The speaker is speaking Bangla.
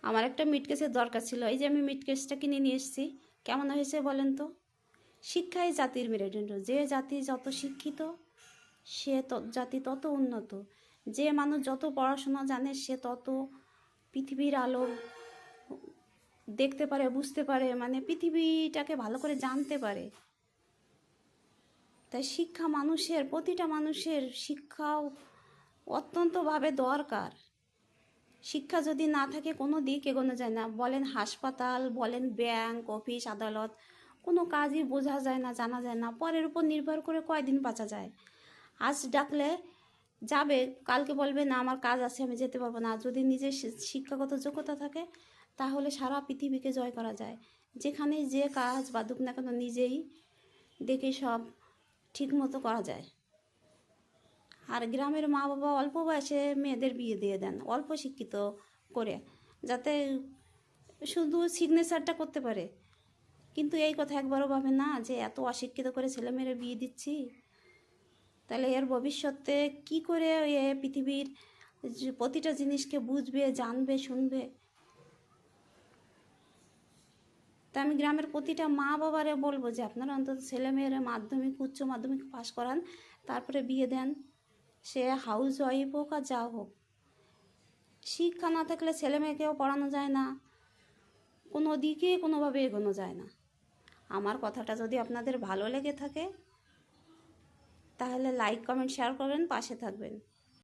আমার একটা মিট কেসের দরকার ছিল, এই যে আমি মিট কেসটা কিনে নিয়ে এসেছি। কেমন হয়েছে বলেন তো? শিক্ষাই জাতির মেরুদণ্ড। যে জাতি যত শিক্ষিত সে জাতি তত উন্নত। যে মানুষ যত পড়াশোনা জানে সে তত পৃথিবীর আলো দেখতে পারে, বুঝতে পারে, মানে পৃথিবীটাকে ভালো করে জানতে পারে। তাই শিক্ষা মানুষের, প্রতিটা মানুষের শিক্ষাও অত্যন্তভাবে দরকার। শিক্ষা যদি না থাকে কোনো দিক এগোনো যায় না। বলেন হাসপাতাল, বলেন ব্যাংক, অফিস, আদালত, কোনো কাজই বোঝা যায় না, জানা যায় না। পরের উপর নির্ভর করে কয়দিন বাঁচা যায়। আজ ডাকলে যাবে, কালকে বলবে না আমার কাজ আছে আমি যেতে পারবো না। যদি নিজের শিক্ষাগত যোগ্যতা থাকে তাহলে সারা পৃথিবীকে জয় করা যায়। যেখানে যে কাজ বাদুক না কেন নিজেই দেখে সব ঠিকমতো করা যায়। আর গ্রামের মা বাবা অল্প বয়সে মেয়েদের বিয়ে দিয়ে দেন, অল্প শিক্ষিত করে, যাতে শুধু সিগনেচারটা করতে পারে। কিন্তু এই কথা একবারও ভাবে না যে এত অশিক্ষিত করে ছেলেমেয়েরা বিয়ে দিচ্ছি, তাহলে এর ভবিষ্যতে কি করে এ পৃথিবীর প্রতিটা জিনিসকে বুঝবে, জানবে, শুনবে। তা আমি গ্রামের প্রতিটা মা বাবারে বলবো যে আপনারা অন্তত ছেলেমেয়েরা মাধ্যমিক, উচ্চ মাধ্যমিক পাশ করান, তারপরে বিয়ে দেন। সে হাউস ওয়াইফ হোক আর যা হোক, শিক্ষা না থাকলে ছেলে মেয়েকেও পড়ানো যায় না, কোনো দিকে কোনোভাবে এগোনো যায় না। আমার কথাটা যদি আপনাদের ভালো লেগে থাকে তাহলে লাইক, কমেন্ট, শেয়ার করবেন, পাশে থাকবেন।